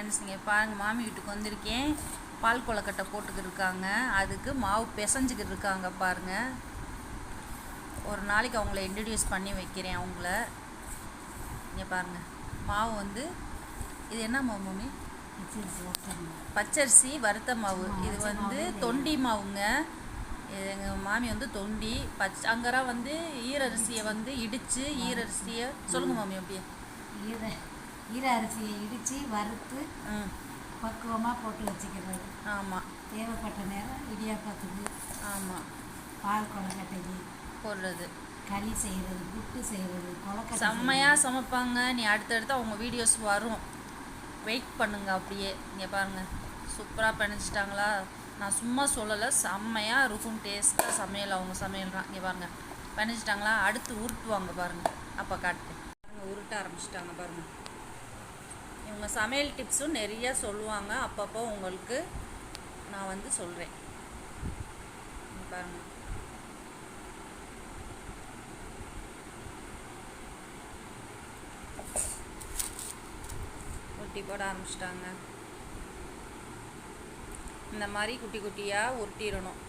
Friends, இங்கே பாருங்கள், மாமி வீட்டுக்கு வந்திருக்கேன். பால் கொழுக்கட்டை போட்டுக்கிட்டு இருக்காங்க. அதுக்கு மாவு பிசைஞ்சிக்கிட்டு இருக்காங்க பாருங்கள். ஒரு நாளைக்கு அவங்கள இன்ட்ரடியூஸ் பண்ணி வைக்கிறேன் அவங்கள. இங்கே பாருங்கள், மாவு வந்து இது என்ன மாவு மம்மி? பச்சரிசி வறுத்த மாவு. இது வந்து தொண்டி மாவுங்க. எங்கள் மாமி வந்து தொண்டி அங்கெல்லாம் வந்து ஈரரிசியை வந்து இடித்து ஈரரிசியை சொல்லுங்கள் மாமி. அப்படியே ஈர அரிசியை இடித்து வறுத்து பக்குவமாக போட்டு வச்சுக்கிறது. ஆமாம், தேவைப்பட்ட நேரம் இடியாப்பத்துக்கு, ஆமாம், பால் கொழுக்கட்டைக்கு போடுறது, களி செய்கிறது, புட்டு செய்கிறது, கொழுக்கட்டை செம்மையாக சமைப்பாங்க. நீ அடுத்தடுத்து அவங்க வீடியோஸ் வரும், வெயிட் பண்ணுங்க. அப்படியே இங்கே பாருங்கள், சூப்பராக பிணைச்சிட்டாங்களா? நான் சும்மா சொல்லலை, செம்மையாக இருக்கும். டேஸ்ட்டாக சமையல், அவங்க சமையல் தான். இங்கே பாருங்கள், பிணைச்சிட்டாங்களா? அடுத்து உருட்டுவாங்க பாருங்கள். அப்போ காட்டு உருட்ட ஆரம்பிச்சிட்டாங்க பாருங்கள். இவங்க சமையல் டிப்ஸும் நிறையா சொல்லுவாங்க. அப்பப்போ உங்களுக்கு நான் வந்து சொல்கிறேன். பாருங்கள், உருட்டி போட ஆரம்பிச்சிட்டாங்க. இந்த மாதிரி குட்டி குட்டியாக உருட்டிடணும்.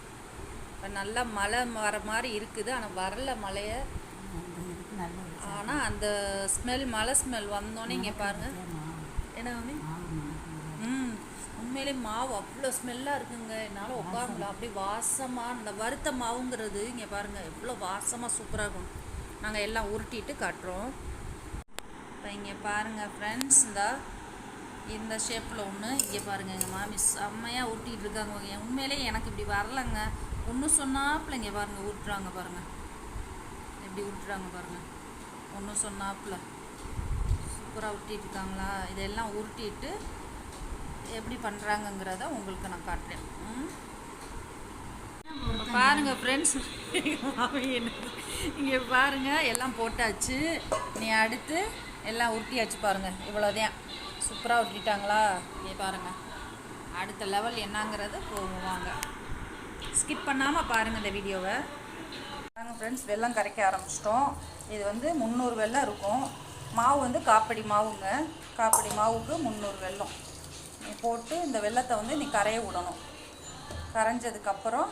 இப்போ நல்லா மழை வர மாதிரி இருக்குது, ஆனால் வரல மழையை. ஆனால் அந்த ஸ்மெல், மழை ஸ்மெல் வந்தோடனே இங்கே பாருங்கள். என்ன மம்மி? உண்மையிலே மாவு அவ்வளோ ஸ்மெல்லாக இருக்குங்க. என்னால் உட்காரல. அப்படி வாசமாக இந்த வறுத்த மாவுங்கிறது இங்கே பாருங்கள் எவ்வளோ வாசமாக சூப்பராக இருக்கும். நாங்கள் எல்லாம் உருட்டிட்டு காட்டுறோம். இப்போ இங்கே பாருங்கள் ஃப்ரெண்ட்ஸ், இந்த ஷேப்பில் ஒன்று இங்கே பாருங்கள். எங்கள் மாமி செம்மையாக ஊட்டிகிட்டு இருக்காங்க. உண்மையிலே எனக்கு இப்படி வரலைங்க. ஒன்று சொன்னாப்புல இங்கே பாருங்கள் ஊட்டுறாங்க பாருங்கள், எப்படி ஊட்டுறாங்க பாருங்கள். ஒன்று சொன்னாப்புல சூப்பராக ஊட்டிகிட்டு இருக்காங்களா? இதெல்லாம் உருட்டிட்டு எப்படி பண்ணுறாங்கங்கிறத உங்களுக்கு நான் காட்டுறேன். பாருங்கள் ஃப்ரெண்ட்ஸ், இங்கே பாருங்கள் எல்லாம் போட்டாச்சு. நீ அடுத்து எல்லாம் உருட்டியாச்சு பாருங்கள். இவ்வளோதான், சூப்பராக உருட்டிட்டாங்களா? இங்கே பாருங்கள், அடுத்த லெவல் என்னங்கிறது போவாங்க. ஸ்கிப் பண்ணாமல் பாருங்கள் இந்த வீடியோவை. பாருங்கள் ஃப்ரெண்ட்ஸ், வெல்லம் கரைக்க ஆரம்பிச்சிட்டோம். இது வந்து 300 வெல்லம் இருக்கும். மாவு வந்து காப்படி மாவுங்க. காப்படி மாவுக்கு 300 வெல்லம் நீ போட்டு இந்த வெல்லத்தை வந்து நீ கரைய விடணும். கரைஞ்சதுக்கப்புறம்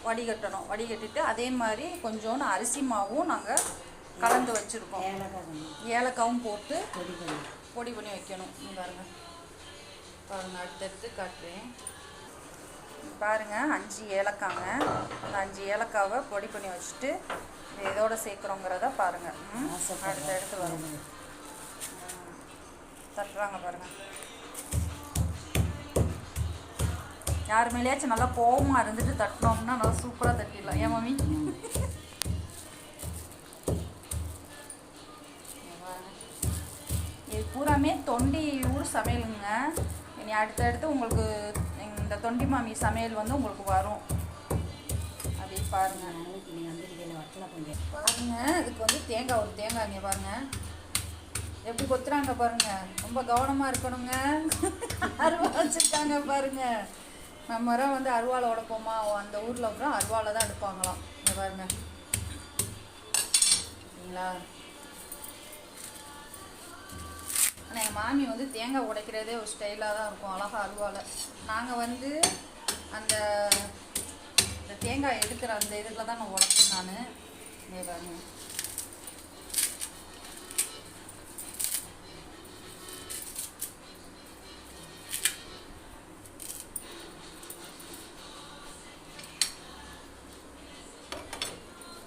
வடிகட்டணும். வடிகட்டிட்டு அதே மாதிரி கொஞ்சோண்டு அரிசி மாவும் நாங்கள் கலந்து வச்சுருக்கோம். ஏலக்காவும் போட்டு பொடி பண்ணி வைக்கணும். நீ பாருங்கள் பாருங்கள், அடுத்தடுத்து காட்டுறேன். பாருங்கள், 5 ஏலக்காங்க. அந்த 5 ஏலக்காவை பொடி பண்ணி வச்சுட்டு இது எதோட சேர்க்குறோங்கிறத பாருங்கள். அடுத்தடுத்து வரும். தட்டுறாங்க பாருங்கள். யார் மேலேயாச்சும் நல்லா கோவமாக இருந்துட்டு தட்டினோம்னா நல்லா சூப்பராக தட்டிடலாம். ஏன் மம்மி? இது பூராமே தொண்டி ஊர் சமையலுங்க. இனி அடுத்தடுத்து உங்களுக்கு இந்த தொண்டி மாமி சமையல் வந்து உங்களுக்கு வரும். அப்படி பாருங்க. பாருங்க, இதுக்கு வந்து தேங்காய், ஒரு தேங்காய் இங்கே பாருங்க எப்படி கொத்துறாங்க பாருங்க. ரொம்ப கவனமாக இருக்கணுங்க. அருவா வச்சுருக்காங்க பாருங்க. நம்ம வந்து அருவாலை உடைப்போமா, அந்த ஊரில் அப்புறம் அருவாலை தான் எடுப்பாங்களாம். இங்கே பாருங்க, சரிங்களா? ஆனால் எங்கள் மாமி வந்து தேங்காய் உடைக்கிறதே ஒரு ஸ்டைலாக தான் இருக்கும், அழகாக அருவாலை. நாங்கள் வந்து அந்த தேங்காய் எடுக்கிற அந்த இதில் தான் நான் உடைப்பேன் நான். இங்கே பாருங்க,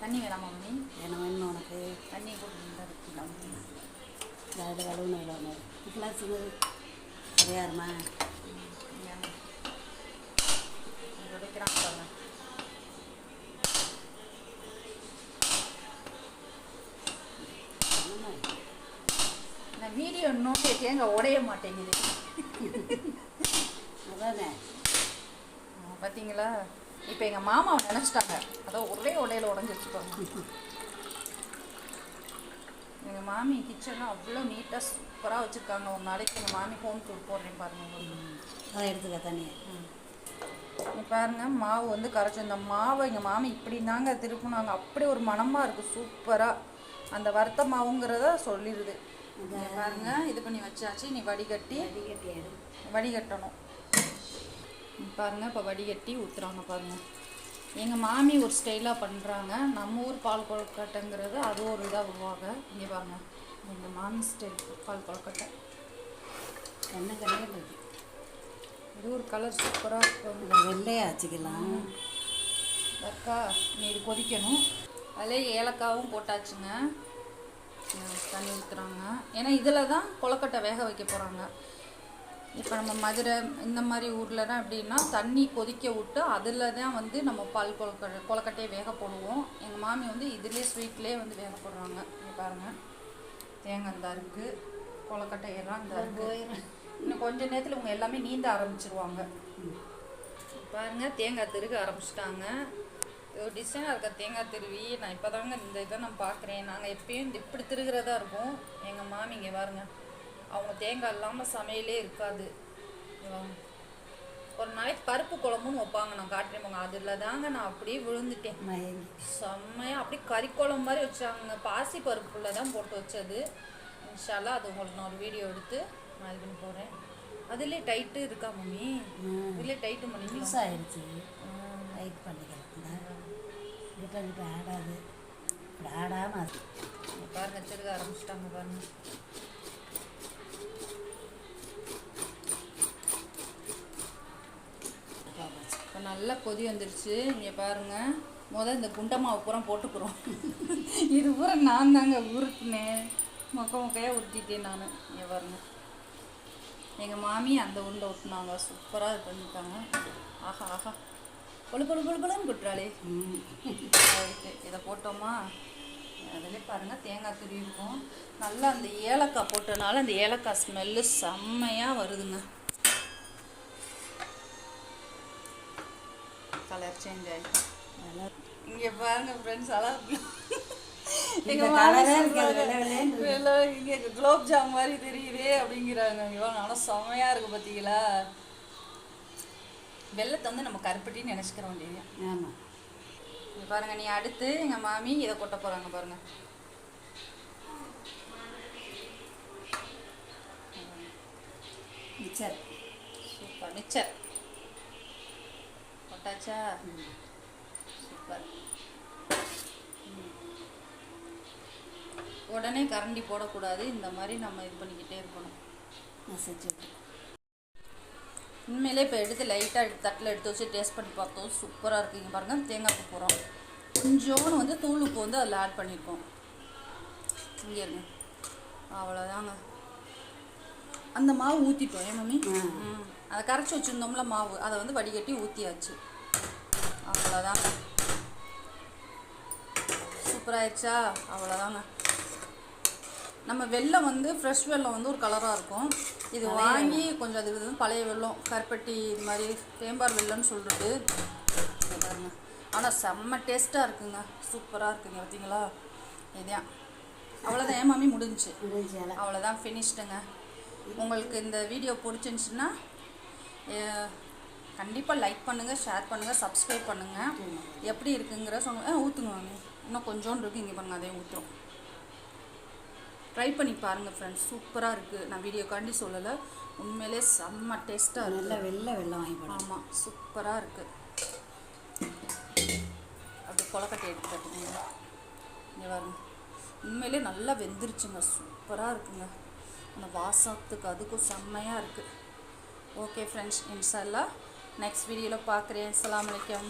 தண்ணி வேணாமா மம்மி? என்ன வேணும் உனக்கு? தண்ணி போட்டு அது வளவுன்னு இல்லை இப்பெல்லாம் சொன்னது சரியாருமா? உடைக்கிறான் பாருங்க. இந்த வீடியோ நோக்கி தேங்காய் உடைய மாட்டேங்குது. அதானே பார்த்தீங்களா? இப்போ எங்கள் மாமாவை நினச்சிட்டாங்க, அதான் ஒரே உடையில உடஞ்சி வச்சுக்கோங்க. எங்கள் மாமி கிச்சனும் அவ்வளோ நீட்டாக சூப்பராக வச்சுருக்காங்க. ஒரு நாளைக்கு எங்கள் மாமி ஹோம் டூர் போடுறேன் பாருங்கள். அதை எடுத்துக்க தண்ணி. பாருங்கள், மாவு வந்து கரைச்சி இந்த மாவை எங்கள் மாமி இப்படி தாங்க திருப்பினாங்க. அப்படி ஒரு மணமாக இருக்குது சூப்பராக. அந்த வறுத்த மாவுங்கிறத சொல்லிடுது. இங்க பாருங்க இது பண்ணி வச்சாச்சு. நீ வடிகட்டி வடிகட்டி எடு. வடிகட்டணும். பாருங்க இப்போ வடிகட்டி ஊற்றுறாங்க பாருங்கள். எங்கள் மாமி ஒரு ஸ்டைலாக பண்ணுறாங்க. நம்ம ஊர் பால் கொழுக்கட்டைங்கிறது அது ஒரு இதாக உருவாங்க. இங்கே பாருங்கள் எங்கள் மாமி ஸ்டைல் பால் கொழுக்கட்டை கண்ணு கண்ணே இருக்கு. இது ஒரு கலர் சூப்பராக இருக்கும். இதை வெள்ளையாக வச்சுக்கலாம். அக்கா நீ இது கொதிக்கணும். அதில் ஏலக்காவும் போட்டாச்சுங்க. தண்ணி ஊற்றுறாங்க. ஏன்னா இதில் தான் கொழுக்கட்டை வேக வைக்க போகிறாங்க. இப்போ நம்ம மதுரை இந்த மாதிரி ஊர்லலாம் எப்படின்னா தண்ணி கொதிக்க விட்டு அதில் தான் வந்து நம்ம பால் கொழுக்கட்டையை வேக போடுவோம். எங்கள் மாமி வந்து இதுலேயே ஸ்வீட்லேயே வந்து வேக போடுறாங்க. இங்கே பாருங்கள் தேங்காய் இந்த இருக்குது, கொழுக்கட்டையெல்லாம் இந்த இருக்குது. இன்னும் கொஞ்சம் நேரத்தில் இவங்க எல்லாமே நீந்த ஆரம்பிச்சிருவாங்க. பாருங்கள் தேங்காய் திருக ஆரம்பிச்சிட்டாங்க. ஒரு டிசைனாக இருக்க தேங்காய் திருவி நான் இப்போ தாங்க இந்த இதை நான் பார்க்குறேன். நாங்கள் எப்பயும் இப்படி திருகிறதா இருக்கும். எங்கள் மாமி இங்கே பாருங்கள் அவங்க தேங்காய் இல்லாமல் சமையலே இருக்காது. ஒரு நாளைக்கு பருப்பு குழம்புன்னு வைப்பாங்க, நான் காட்டுறேன் போங்க. அதில் தாங்க நான் அப்படியே விழுந்துட்டேன். செம்மையாக அப்படியே கறி குழம்பு மாதிரி வச்சாங்க. பாசி பருப்புல தான் போட்டு வச்சது. இன்ஷால்லா அது உங்களுக்கு நான் ஒரு வீடியோ எடுத்து நான் இது பண்ணி போகிறேன். அதுலேயே டைட்டு இருக்கா மம்மி? இதுலேயே டைட்டும் பண்ணிக்கலாம். ஆயிடுச்சு. டைட் பண்ணிக்கலாம். இப்போ ஆடாது. இப்படி ஆடாமல் அது பாருங்க திருக ஆரம்பிச்சிட்டாங்க பாருங்க. இப்போ நல்லா கொதி வந்துருச்சு. இங்கே பாருங்கள் இந்த குண்டை மாவு பூரா போட்டுக்கிறோம். இது பூரா நான் தாங்க உருட்டினேன். மொக்கையாக உருட்டிட்டேன் நான். இங்கே பாருங்க எங்கள் மாமி அந்த உருண்டை ஊட்டினாங்க. சூப்பராக இது பண்ணிட்டாங்க. ஆஹா ஆஹா கொழுன்னு குட்டுறாளே. இருக்கு இதை போட்டோமா அதிலே பாருங்கள் தேங்காய் துருவி இருக்கும். நல்லா அந்த ஏலக்காய் போட்டனால அந்த ஏலக்காய் ஸ்மெல்லு செம்மையாக வருதுங்க. கலர் சேஞ்ச் ஆகிடும். இங்கே பாருங்க ஃப்ரெண்ட்ஸ் அழகு. இங்கே குலோப் ஜாம் மாதிரி தெரியுதே அப்படிங்கிறாங்க. இவங்க ஆனால் செம்மையாக இருக்குது பார்த்தீங்களா. வெள்ளத்தை வந்து நம்ம கருப்பட்டின்னு நினச்சிக்கிற வேண்டியது. ஆமாம். இங்கே பாருங்கள் நீ அடுத்து எங்கள் மாமி இதை கொட்ட போகிறாங்க பாருங்கள். மிச்சர் சூப்பர் மிச்சர் கொட்டாச்சா? சூப்பர். உடனே கரண்டி போடக்கூடாது. இந்த மாதிரி நம்ம இது பண்ணிக்கிட்டே இருக்கணும். மசிச்சு உண்மையிலே இப்போ எடுத்து லைட்டாக தட்டில் எடுத்து வச்சு டேஸ்ட் பண்ணி பார்த்தோம். சூப்பராக இருக்குங்க. பாருங்கள் தேங்காய் பூ போகிறோம். கொஞ்சோன்னு வந்து தூள் உப்பு வந்து அதில் ஆட் பண்ணியிருக்கோம். இங்கே இருங்க அவ்வளோதாங்க. அந்த மாவு ஊற்றிட்டோம். ஏன் மம்மி? அதை கரைச்சி வச்சுருந்தோம்ல மாவு, அதை வந்து வடிகட்டி ஊற்றியாச்சு. அவ்வளோதாங்க. சூப்பராகிடுச்சா? அவ்வளோதாங்க. நம்ம வெல்லம் வந்து ஃப்ரெஷ் வெல்லம் வந்து ஒரு கலராக இருக்கும். இது வாங்கி கொஞ்சம் அது வந்து பழைய வெல்லம் கருப்பட்டி இது மாதிரி தேம்பார் வெல்லம்னு சொல்லிட்டு பாருங்க. ஆனால் செம்ம டேஸ்ட்டாக இருக்குங்க. சூப்பராக இருக்குங்க. பார்த்தீங்களா? இதுதான் அவ்வளோதான். ஏன் மாமி முடிஞ்சிச்சு? அவ்வளோதான் ஃபினிஷ்டுங்க. உங்களுக்கு இந்த வீடியோ பிடிச்சிருந்துச்சுன்னா கண்டிப்பாக லைக் பண்ணுங்கள், ஷேர் பண்ணுங்கள், சப்ஸ்கிரைப் பண்ணுங்கள். எப்படி இருக்குங்கிற சொல்லுங்கள். ஊற்றுங்க வாங்க. இன்னும் கொஞ்சோண்டு இருக்குது. இங்கே பாருங்கள் அதையும் ஊற்றுறோம். ட்ரை பண்ணி பாருங்கள் ஃப்ரெண்ட்ஸ். சூப்பராக இருக்குது. நான் வீடியோக்காண்டி சொல்லலை, உண்மையிலே செம்ம டேஸ்ட்டாக இருக்குது. நல்லா வெள்ளம் வாங்கி போடலாம். ஆமாம் சூப்பராக இருக்குது. அப்படி கொழுக்கட்டை எடுத்துக்கிட்டீங்க. இங்கே பாருங்க உண்மையிலே நல்லா வெந்துருச்சுங்க. சூப்பராக இருக்குங்க. அந்த வாசத்துக்கு அதுக்கும் செம்மையாக இருக்குது. ஓகே ஃப்ரெண்ட்ஸ், இன்ஷா அல்லாஹ் நெக்ஸ்ட் வீடியோவில் பார்க்குறேன். அஸ்ஸலாமு அலைக்கும்.